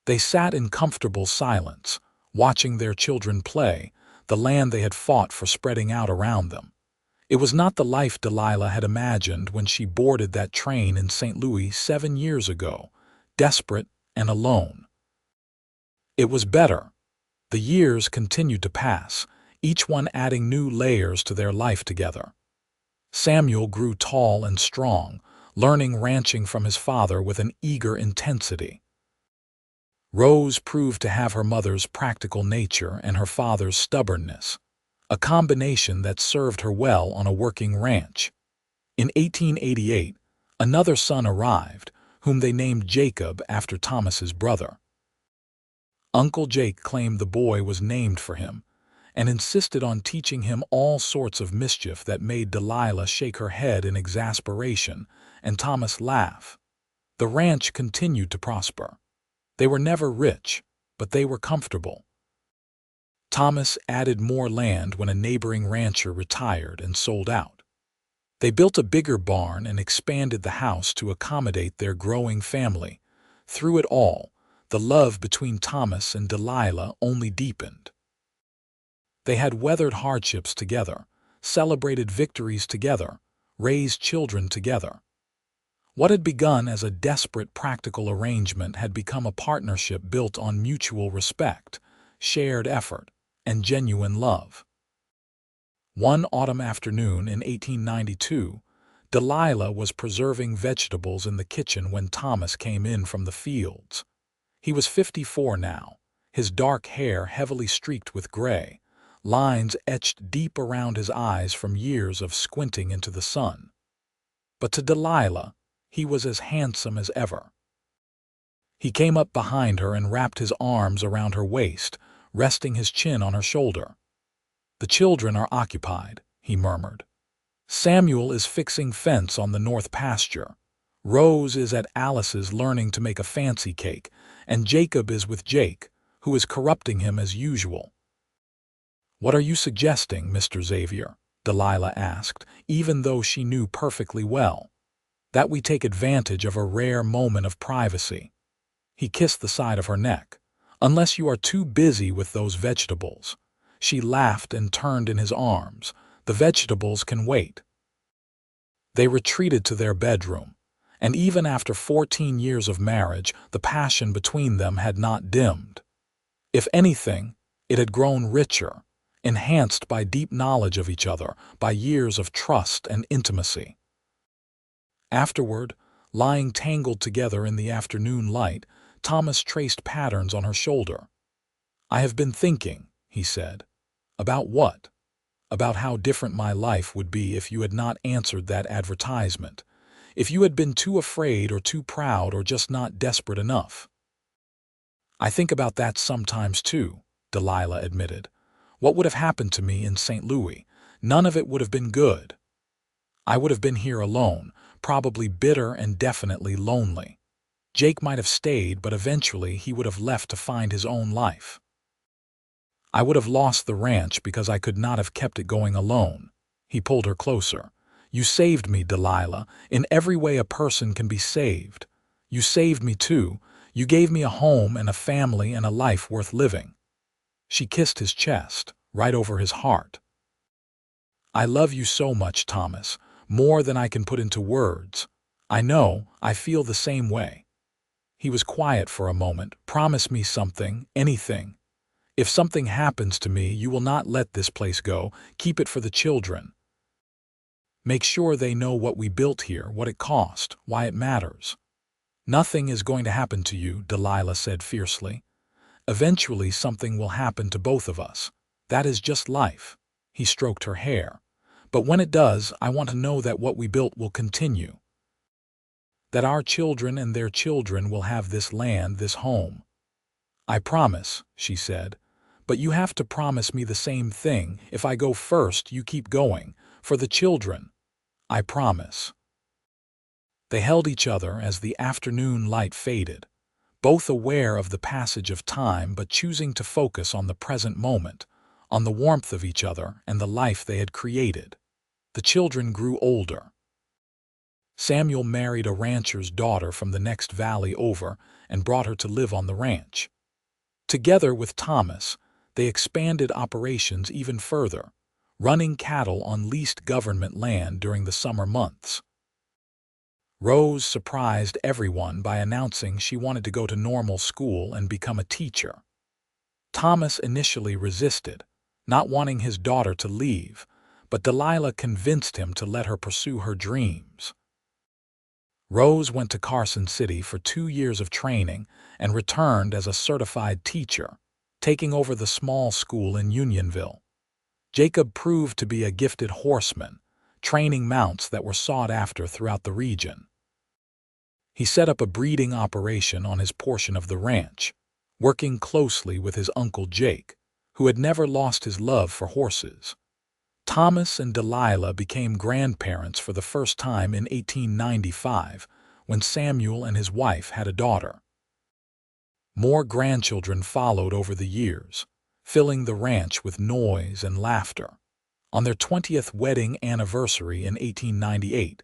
They sat in comfortable silence, watching their children play, the land they had fought for spreading out around them. It was not the life Delilah had imagined when she boarded that train in St. Louis 7 years ago, desperate and alone. It was better. The years continued to pass, each one adding new layers to their life together. Samuel grew tall and strong, learning ranching from his father with an eager intensity. Rose proved to have her mother's practical nature and her father's stubbornness, a combination that served her well on a working ranch. In 1888, another son arrived, whom they named Jacob after Thomas's brother. Uncle Jake claimed the boy was named for him, and insisted on teaching him all sorts of mischief that made Delilah shake her head in exasperation and Thomas laugh. The ranch continued to prosper. They were never rich, but they were comfortable. Thomas added more land when a neighboring rancher retired and sold out. They built a bigger barn and expanded the house to accommodate their growing family. Through it all, the love between Thomas and Delilah only deepened. They had weathered hardships together, celebrated victories together, raised children together. What had begun as a desperate practical arrangement had become a partnership built on mutual respect, shared effort, and genuine love. One autumn afternoon in 1892, Delilah was preserving vegetables in the kitchen when Thomas came in from the fields. He was 54 now, his dark hair heavily streaked with gray, lines etched deep around his eyes from years of squinting into the sun. But to Delilah, he was as handsome as ever. He came up behind her and wrapped his arms around her waist, resting his chin on her shoulder. "The children are occupied," he murmured. "Samuel is fixing fence on the north pasture. Rose is at Alice's learning to make a fancy cake, and Jacob is with Jake, who is corrupting him as usual." "What are you suggesting, Mr. Xavier?" Delilah asked, even though she knew perfectly well. "That we take advantage of a rare moment of privacy." He kissed the side of her neck. "Unless you are too busy with those vegetables." She laughed and turned in his arms. "The vegetables can wait." They retreated to their bedroom, and even after 14 years of marriage, the passion between them had not dimmed. If anything, it had grown richer, enhanced by deep knowledge of each other, by years of trust and intimacy. Afterward, lying tangled together in the afternoon light, Thomas traced patterns on her shoulder. "I have been thinking," he said. "About what?" "About how different my life would be if you had not answered that advertisement. If you had been too afraid or too proud or just not desperate enough." "I think about that sometimes too," Delilah admitted. "What would have happened to me in St. Louis? None of it would have been good. I would have been here alone, probably bitter and definitely lonely. Jake might have stayed, but eventually he would have left to find his own life. I would have lost the ranch because I could not have kept it going alone." He pulled her closer. "You saved me, Delilah, in every way a person can be saved. You saved me too. You gave me a home and a family and a life worth living." She kissed his chest, right over his heart. "I love you so much, Thomas, more than I can put into words. I know, I feel the same way." He was quiet for a moment. "Promise me something, anything. If something happens to me, you will not let this place go. Keep it for the children. Make sure they know what we built here, what it cost, why it matters." "Nothing is going to happen to you," Delilah said fiercely. "Eventually something will happen to both of us. That is just life." He stroked her hair. "But when it does, I want to know that what we built will continue. That our children and their children will have this land, this home." "I promise," she said. "But you have to promise me the same thing. If I go first, you keep going. For the children." "I promise." They held each other as the afternoon light faded, both aware of the passage of time but choosing to focus on the present moment, on the warmth of each other and the life they had created. The children grew older. Samuel married a rancher's daughter from the next valley over and brought her to live on the ranch. Together with Thomas, they expanded operations even further, running cattle on leased government land during the summer months. Rose surprised everyone by announcing she wanted to go to normal school and become a teacher. Thomas initially resisted, not wanting his daughter to leave, but Delilah convinced him to let her pursue her dreams. Rose went to Carson City for 2 years of training and returned as a certified teacher, taking over the small school in Unionville. Jacob proved to be a gifted horseman, training mounts that were sought after throughout the region. He set up a breeding operation on his portion of the ranch, working closely with his uncle Jake, who had never lost his love for horses. Thomas and Delilah became grandparents for the first time in 1895, when Samuel and his wife had a daughter. More grandchildren followed over the years, filling the ranch with noise and laughter. On their 20th wedding anniversary in 1898,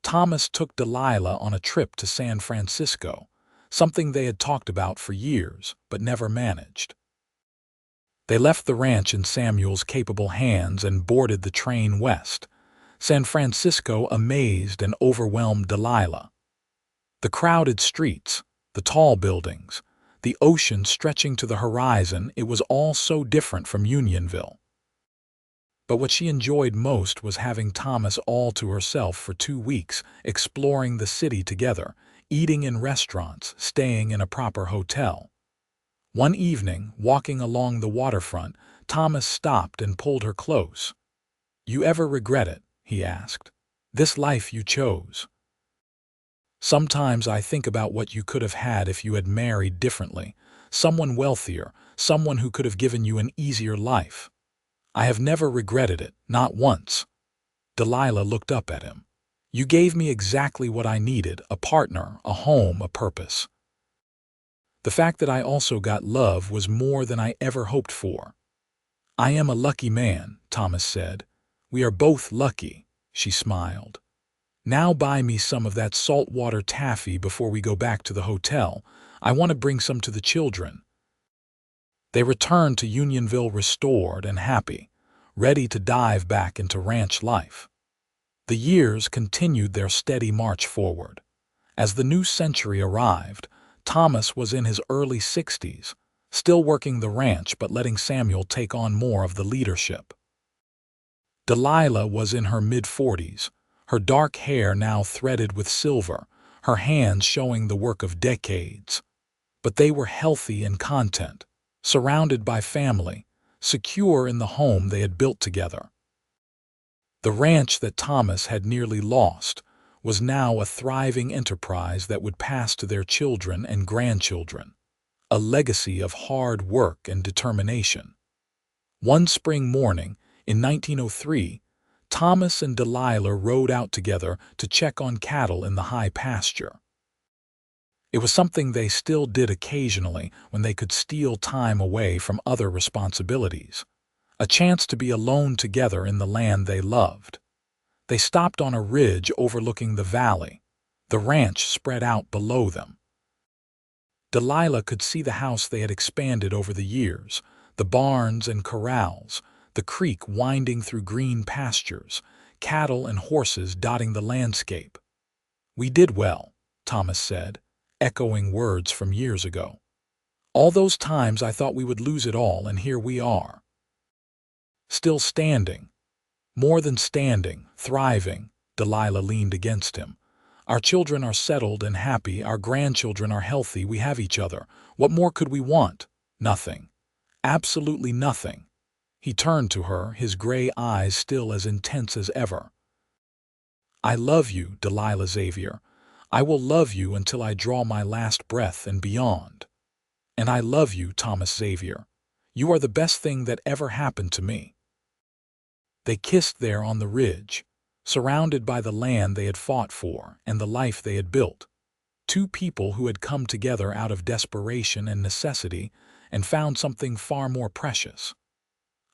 Thomas took Delilah on a trip to San Francisco, something they had talked about for years but never managed. They left the ranch in Samuel's capable hands and boarded the train west. San Francisco amazed and overwhelmed Delilah. The crowded streets, the tall buildings, the ocean stretching to the horizon, it was all so different from Unionville. But what she enjoyed most was having Thomas all to herself for 2 weeks, exploring the city together, eating in restaurants, staying in a proper hotel. One evening, walking along the waterfront, Thomas stopped and pulled her close. "You ever regret it?" he asked. "This life you chose?" "Sometimes I think about what you could have had if you had married differently, someone wealthier, someone who could have given you an easier life. I have never regretted it, not once." Delilah looked up at him. "You gave me exactly what I needed, a partner, a home, a purpose. The fact that I also got love was more than I ever hoped for." "I am a lucky man," Thomas said. "We are both lucky," she smiled. "Now buy me some of that saltwater taffy before we go back to the hotel. I want to bring some to the children." They returned to Unionville restored and happy, ready to dive back into ranch life. The years continued their steady march forward. As the new century arrived, Thomas was in his early 60s, still working the ranch but letting Samuel take on more of the leadership. Delilah was in her mid-40s, her dark hair now threaded with silver, her hands showing the work of decades. But they were healthy and content, surrounded by family, secure in the home they had built together. The ranch that Thomas had nearly lost was now a thriving enterprise that would pass to their children and grandchildren, a legacy of hard work and determination. One spring morning, in 1903, Thomas and Delilah rode out together to check on cattle in the high pasture. It was something they still did occasionally when they could steal time away from other responsibilities, a chance to be alone together in the land they loved. They stopped on a ridge overlooking the valley, the ranch spread out below them. Delilah could see the house they had expanded over the years, the barns and corrals, the creek winding through green pastures, cattle and horses dotting the landscape. "We did well," Thomas said, echoing words from years ago. "All those times I thought we would lose it all, and here we are. Still standing. More than standing, thriving." Delilah leaned against him. "Our children are settled and happy, our grandchildren are healthy, we have each other. What more could we want? Nothing. Absolutely nothing." He turned to her, his gray eyes still as intense as ever. "I love you, Delilah Xavier. I will love you until I draw my last breath and beyond. And I love you, Thomas Xavier. You are the best thing that ever happened to me." They kissed there on the ridge, surrounded by the land they had fought for and the life they had built. Two people who had come together out of desperation and necessity and found something far more precious.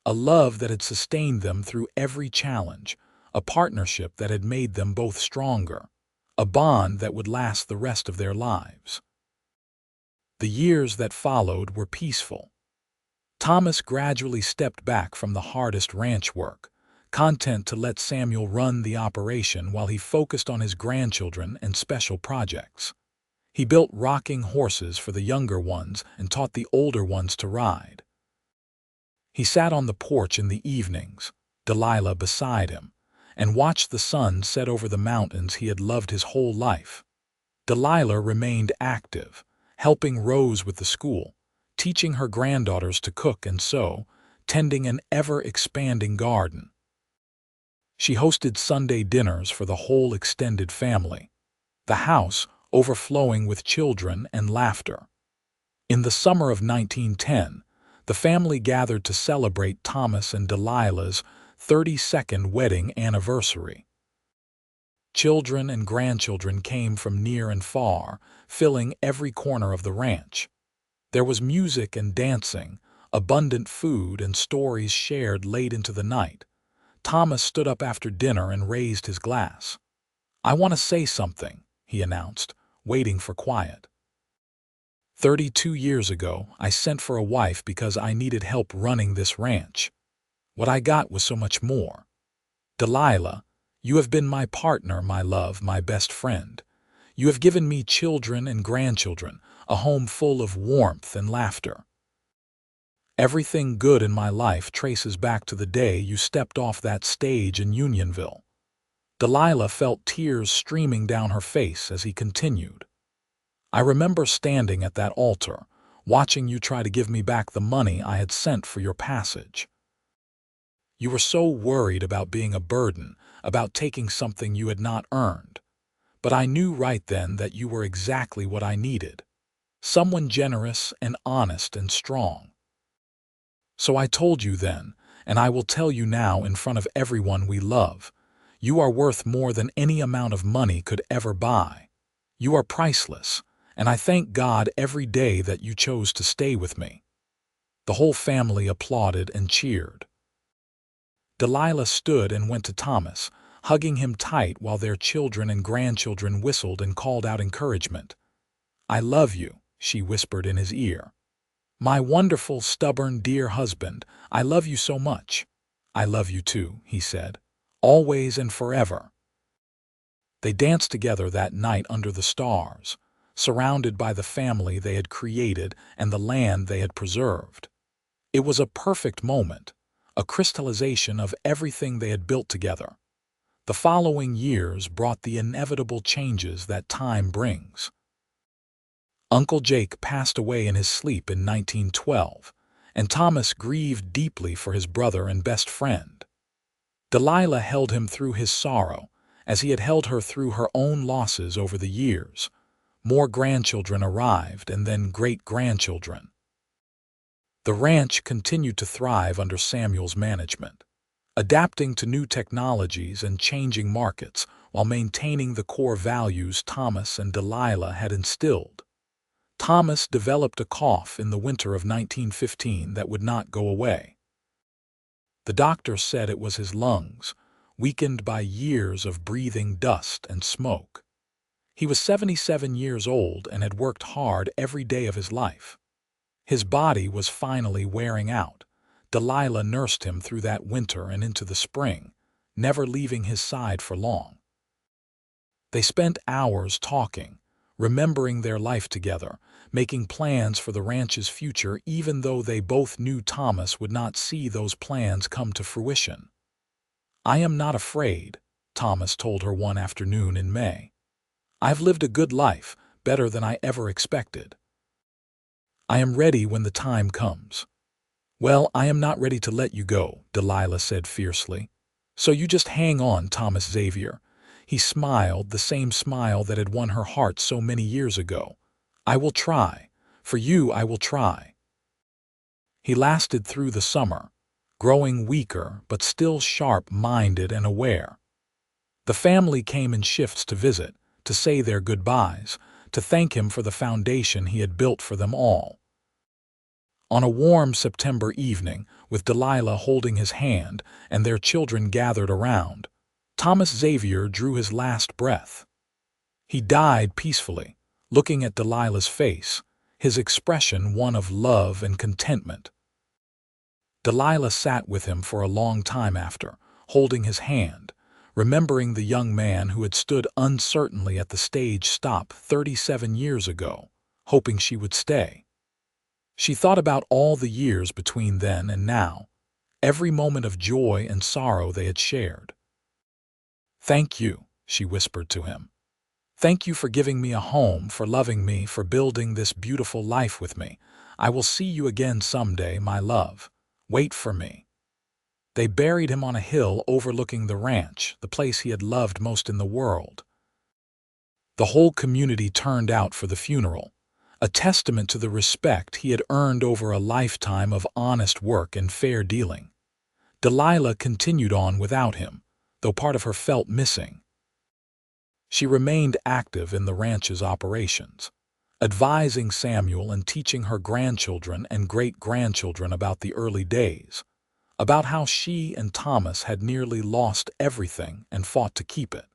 A love that had sustained them through every challenge, a partnership that had made them both stronger, a bond that would last the rest of their lives. The years that followed were peaceful. Thomas gradually stepped back from the hardest ranch work, content to let Samuel run the operation while he focused on his grandchildren and special projects. He built rocking horses for the younger ones and taught the older ones to ride. He sat on the porch in the evenings, Delilah beside him, and watched the sun set over the mountains he had loved his whole life. Delilah remained active, helping Rose with the school, teaching her granddaughters to cook and sew, tending an ever-expanding garden. She hosted Sunday dinners for the whole extended family, the house overflowing with children and laughter. In the summer of 1910, the family gathered to celebrate Thomas and Delilah's 32nd wedding anniversary. Children and grandchildren came from near and far, filling every corner of the ranch. There was music and dancing, abundant food and stories shared late into the night. Thomas stood up after dinner and raised his glass. "I want to say something," he announced, waiting for quiet. 32 years ago, I sent for a wife because I needed help running this ranch. What I got was so much more. Delilah, you have been my partner, my love, my best friend. You have given me children and grandchildren, a home full of warmth and laughter. Everything good in my life traces back to the day you stepped off that stage in Unionville." Delilah felt tears streaming down her face as he continued. "I remember standing at that altar, watching you try to give me back the money I had sent for your passage. You were so worried about being a burden, about taking something you had not earned. But I knew right then that you were exactly what I needed. Someone generous and honest and strong. So I told you then, and I will tell you now in front of everyone we love, you are worth more than any amount of money could ever buy. You are priceless, and I thank God every day that you chose to stay with me." The whole family applauded and cheered. Delilah stood and went to Thomas, hugging him tight while their children and grandchildren whistled and called out encouragement. "I love you," she whispered in his ear. "My wonderful, stubborn, dear husband, I love you so much." "I love you too," he said, "always and forever." They danced together that night under the stars, surrounded by the family they had created and the land they had preserved. It was a perfect moment, a crystallization of everything they had built together. The following years brought the inevitable changes that time brings. Uncle Jake passed away in his sleep in 1912, and Thomas grieved deeply for his brother and best friend. Delilah held him through his sorrow, as he had held her through her own losses over the years. More grandchildren arrived, and then great-grandchildren. The ranch continued to thrive under Samuel's management, adapting to new technologies and changing markets while maintaining the core values Thomas and Delilah had instilled. Thomas developed a cough in the winter of 1915 that would not go away. The doctor said it was his lungs, weakened by years of breathing dust and smoke. He was 77 years old and had worked hard every day of his life. His body was finally wearing out. Delilah nursed him through that winter and into the spring, never leaving his side for long. They spent hours talking, remembering their life together, making plans for the ranch's future even though they both knew Thomas would not see those plans come to fruition. "I am not afraid," Thomas told her one afternoon in May. "I've lived a good life, better than I ever expected. I am ready when the time comes." "Well, I am not ready to let you go," Delilah said fiercely. "So you just hang on, Thomas Xavier." He smiled, the same smile that had won her heart so many years ago. "I will try. For you, I will try." He lasted through the summer, growing weaker but still sharp-minded and aware. The family came in shifts to visit, to say their goodbyes, to thank him for the foundation he had built for them all. On a warm September evening, with Delilah holding his hand and their children gathered around, Thomas Xavier drew his last breath. He died peacefully, looking at Delilah's face, his expression one of love and contentment. Delilah sat with him for a long time after, holding his hand, remembering the young man who had stood uncertainly at the stage stop 37 years ago, hoping she would stay. She thought about all the years between then and now, every moment of joy and sorrow they had shared. "Thank you," she whispered to him. "Thank you for giving me a home, for loving me, for building this beautiful life with me. I will see you again someday, my love. Wait for me." They buried him on a hill overlooking the ranch, the place he had loved most in the world. The whole community turned out for the funeral, a testament to the respect he had earned over a lifetime of honest work and fair dealing. Delilah continued on without him, though part of her felt missing. She remained active in the ranch's operations, advising Samuel and teaching her grandchildren and great-grandchildren about the early days, about how she and Thomas had nearly lost everything and fought to keep it.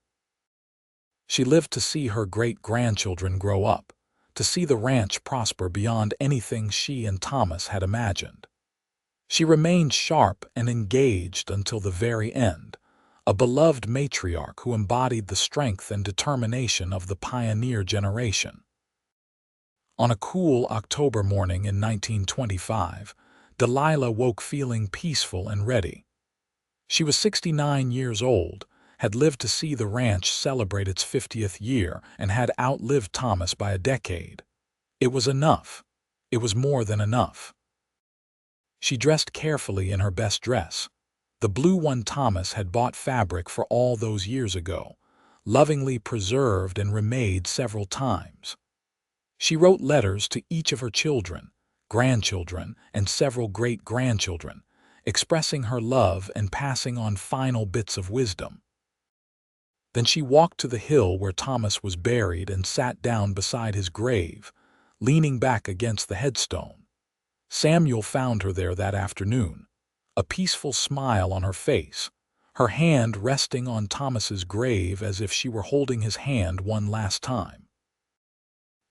She lived to see her great-grandchildren grow up, to see the ranch prosper beyond anything she and Thomas had imagined. She remained sharp and engaged until the very end, a beloved matriarch who embodied the strength and determination of the pioneer generation. On a cool October morning in 1925, Delilah woke feeling peaceful and ready. She was 69 years old, had lived to see the ranch celebrate its 50th year, and had outlived Thomas by a decade. It was enough. It was more than enough. She dressed carefully in her best dress, the blue one Thomas had bought fabric for all those years ago, lovingly preserved and remade several times. She wrote letters to each of her children, grandchildren, and several great-grandchildren, expressing her love and passing on final bits of wisdom. Then she walked to the hill where Thomas was buried and sat down beside his grave, leaning back against the headstone. Samuel found her there that afternoon, a peaceful smile on her face, her hand resting on Thomas's grave as if she were holding his hand one last time.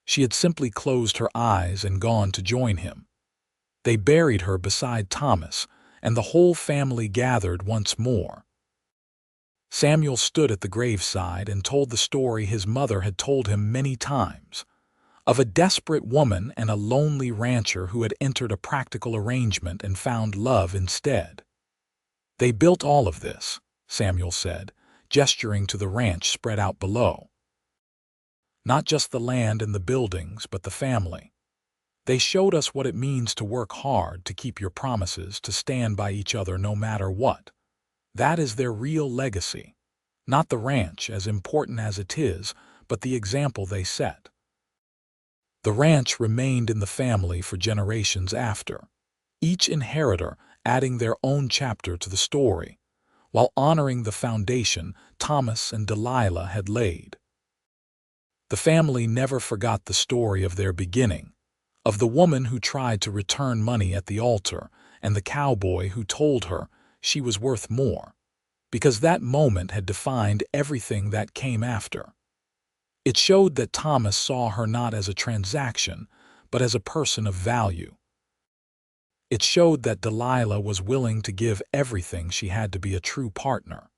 She had simply closed her eyes and gone to join him. They buried her beside Thomas, and the whole family gathered once more. Samuel stood at the graveside and told the story his mother had told him many times, of a desperate woman and a lonely rancher who had entered a practical arrangement and found love instead. "They built all of this," Samuel said, gesturing to the ranch spread out below. "Not just the land and the buildings, but the family. They showed us what it means to work hard, to keep your promises, to stand by each other no matter what. That is their real legacy. Not the ranch, as important as it is, but the example they set." The ranch remained in the family for generations after, each inheritor adding their own chapter to the story, while honoring the foundation Thomas and Delilah had laid. The family never forgot the story of their beginning, of the woman who tried to return money at the altar and the cowboy who told her she was worth more, because that moment had defined everything that came after. It showed that Thomas saw her not as a transaction, but as a person of value. It showed that Delilah was willing to give everything she had to be a true partner.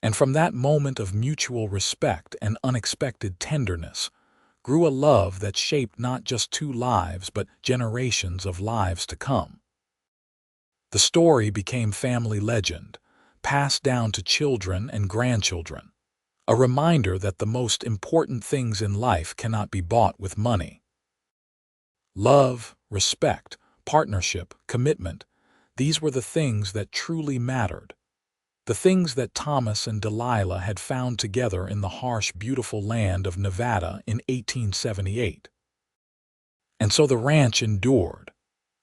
And from that moment of mutual respect and unexpected tenderness grew a love that shaped not just two lives, but generations of lives to come. The story became family legend, passed down to children and grandchildren, a reminder that the most important things in life cannot be bought with money. Love, respect, partnership, commitment, these were the things that truly mattered. The things that Thomas and Delilah had found together in the harsh, beautiful land of Nevada in 1878. And so the ranch endured,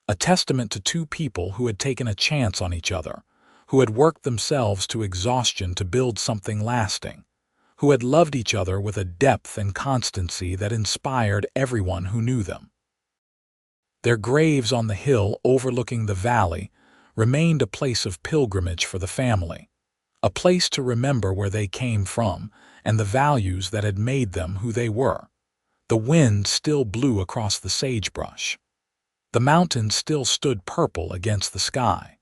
a testament to two people who had taken a chance on each other, who had worked themselves to exhaustion to build something lasting, who had loved each other with a depth and constancy that inspired everyone who knew them. Their graves on the hill overlooking the valley remained a place of pilgrimage for the family, a place to remember where they came from and the values that had made them who they were. The wind still blew across the sagebrush. The mountains still stood purple against the sky.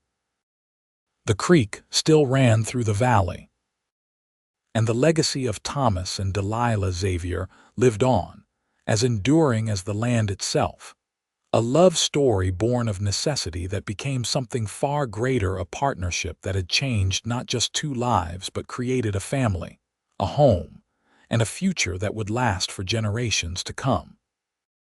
The creek still ran through the valley. And the legacy of Thomas and Delilah Xavier lived on, as enduring as the land itself. A love story born of necessity that became something far greater, a partnership that had changed not just two lives but created a family, a home, and a future that would last for generations to come.